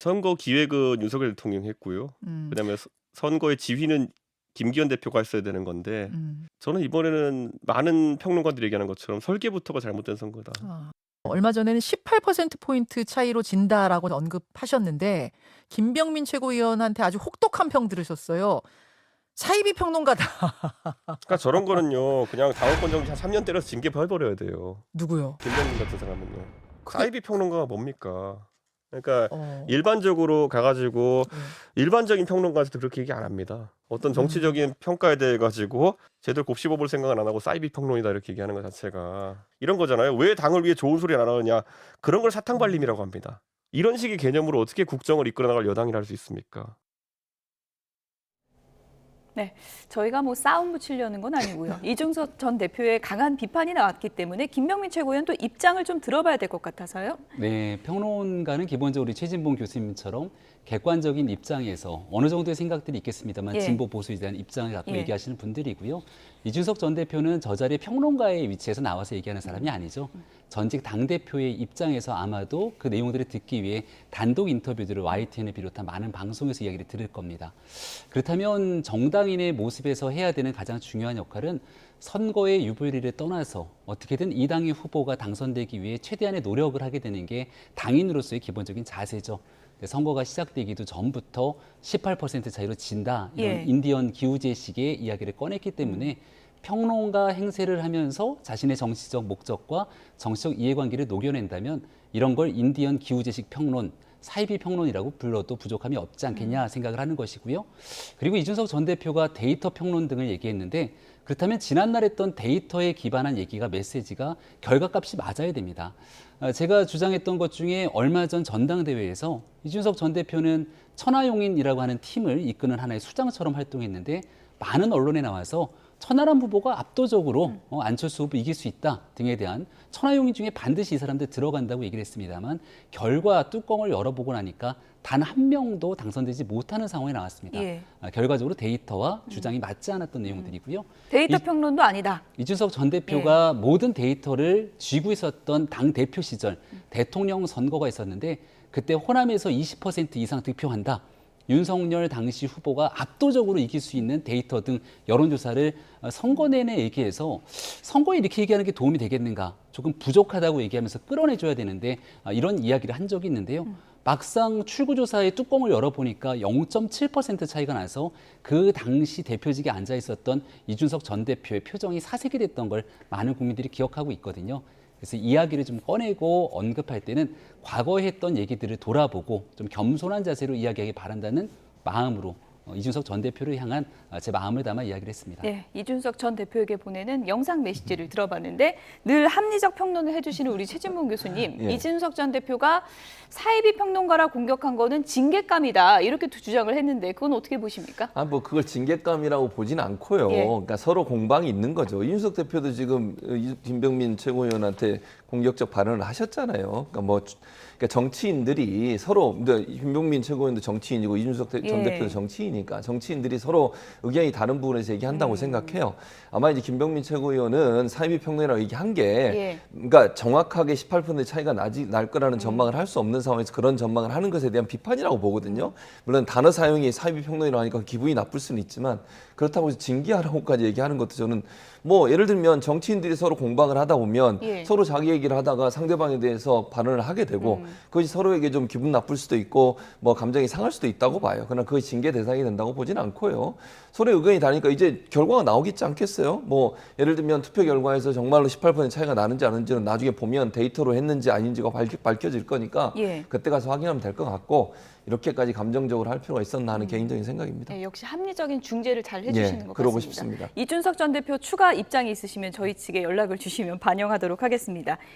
선거 기획은 윤석열 대통령이 했고요. 음. 그다음에 선거의 지휘는 김기현 대표가 했어야 되는 건데 저는 이번에는 많은 평론가들이 얘기하는 것처럼 설계부터가 잘못된 선거다. 아. 얼마 전에는 18%포인트 차이로 진다라고 언급하셨는데 김병민 최고위원한테 아주 혹독한 평 들으셨어요. 사이비 평론가다. 그러니까 저런 거는요. 그냥 당원권 정지 한 3년 때려서 징계 해버려야 돼요. 누구요? 김병민 같은 사람은요. 그게 사이비 평론가가 뭡니까? 그러니까 어. 일반적으로 가가지고 네. 일반적인 평론가한테도 그렇게 얘기 안 합니다. 어떤 정치적인 평가에 대해 가지고 제대로 곱씹어볼 생각은 안 하고 사이비 평론이다 이렇게 얘기하는 것 자체가 이런 거잖아요. 왜 당을 위해 좋은 소리 안 하느냐. 그런 걸 사탕발림이라고 합니다. 이런 식의 개념으로 어떻게 국정을 이끌어 나갈 여당이라 할 수 있습니까? 네, 저희가 뭐 싸움 붙이려는 건 아니고요. 이준석 전 대표의 강한 비판이 나왔기 때문에 김병민 최고위원 또 입장을 좀 들어봐야 될 것 같아서요. 네, 평론가는 기본적으로 우리 최진봉 교수님처럼 객관적인 입장에서 어느 정도의 생각들이 있겠습니다만 예. 진보 보수에 대한 입장을 갖고 예. 얘기하시는 분들이고요. 이준석 전 대표는 저 자리에 평론가의 위치에서 나와서 얘기하는 사람이 아니죠. 전직 당대표의 입장에서 아마도 그 내용들을 듣기 위해 단독 인터뷰들을 YTN을 비롯한 많은 방송에서 이야기를 들을 겁니다. 그렇다면 정당인의 모습에서 해야 되는 가장 중요한 역할은 선거의 유불리를 떠나서 어떻게든 이 당의 후보가 당선되기 위해 최대한의 노력을 하게 되는 게 당인으로서의 기본적인 자세죠. 선거가 시작되기도 전부터 18% 차이로 진다 이런 예. 인디언 기우제식의 이야기를 꺼냈기 때문에 평론가 행세를 하면서 자신의 정치적 목적과 정치적 이해관계를 녹여낸다면 이런 걸 인디언 기우제식 평론, 사이비 평론이라고 불러도 부족함이 없지 않겠냐 생각을 하는 것이고요. 그리고 이준석 전 대표가 데이터 평론 등을 얘기했는데 그렇다면 지난날 했던 데이터에 기반한 얘기가 메시지가 결과값이 맞아야 됩니다. 제가 주장했던 것 중에 얼마 전 전당대회에서 이준석 전 대표는 천하용인이라고 하는 팀을 이끄는 하나의 수장처럼 활동했는데 많은 언론에 나와서 천하람 후보가 압도적으로 안철수 후보 이길 수 있다 등에 대한 천하용인 중에 반드시 이 사람들 들어간다고 얘기를 했습니다만 결과 뚜껑을 열어보고 나니까 단 한 명도 당선되지 못하는 상황이 나왔습니다. 예. 결과적으로 데이터와 주장이 맞지 않았던 내용들이고요. 데이터 평론도 아니다. 이준석 전 대표가 모든 데이터를 쥐고 있었던 당 대표 시절 대통령 선거가 있었는데 그때 호남에서 20% 이상 득표한다. 윤석열 당시 후보가 압도적으로 이길 수 있는 데이터 등 여론조사를 선거 내내 얘기해서 선거에 이렇게 얘기하는 게 도움이 되겠는가 조금 부족하다고 얘기하면서 끌어내줘야 되는데 이런 이야기를 한 적이 있는데요. 막상 출구조사의 뚜껑을 열어보니까 0.7% 차이가 나서 그 당시 대표직에 앉아 있었던 이준석 전 대표의 표정이 사색이 됐던 걸 많은 국민들이 기억하고 있거든요. 그래서 이야기를 좀 꺼내고 언급할 때는 과거에 했던 얘기들을 돌아보고 좀 겸손한 자세로 이야기하기 바란다는 마음으로 이준석 전 대표를 향한 제 마음을 담아 이야기를 했습니다. 네, 이준석 전 대표에게 보내는 영상 메시지를 들어봤는데 늘 합리적 평론을 해주시는 우리 최진봉 교수님, 예. 이준석 전 대표가 사이비 평론가라 공격한 거는 징계감이다 이렇게 주장을 했는데 그건 어떻게 보십니까? 뭐 그걸 징계감이라고 보진 않고요. 예. 그러니까 서로 공방이 있는 거죠. 이준석 대표도 지금 김병민 최고위원한테 공격적 발언을 하셨잖아요. 그러니까 정치인들이 서로 김병민 최고위원도 정치인이고 이준석 전 예. 대표도 정치인이니까 정치인들이 서로 의견이 다른 부분에서 얘기한다고 생각해요. 아마 이제 김병민 최고위원은 사이비 평론이라고 얘기한 게 예. 그러니까 정확하게 18% 차이가 날 거라는 전망을 할 수 없는 상황에서 그런 전망을 하는 것에 대한 비판이라고 보거든요. 물론 단어 사용이 사이비 평론이라고 하니까 기분이 나쁠 수는 있지만 그렇다고 해서 징계하라고까지 얘기하는 것도 저는 예를 들면 정치인들이 서로 공방을 하다 보면 예. 서로 자기 얘기를 하다가 상대방에 대해서 발언을 하게 되고 그것이 서로에게 좀 기분 나쁠 수도 있고 감정이 상할 수도 있다고 봐요. 그러나 그것이 징계 대상이 된다고 보진 않고요. 서로의 의견이 다르니까 이제 결과가 나오겠지 않겠어요? 예를 들면 투표 결과에서 정말로 18% 차이가 나는지 안 나는지는 나중에 보면 데이터로 했는지 아닌지가 밝혀질 거니까 예. 그때 가서 확인하면 될 것 같고 이렇게까지 감정적으로 할 필요가 있었나 하는 개인적인 생각입니다. 네, 역시 합리적인 중재를 잘 해주시는 것 그러고 같습니다. 싶습니다. 이준석 전 대표 추가 입장이 있으시면 저희 측에 연락을 주시면 반영하도록 하겠습니다.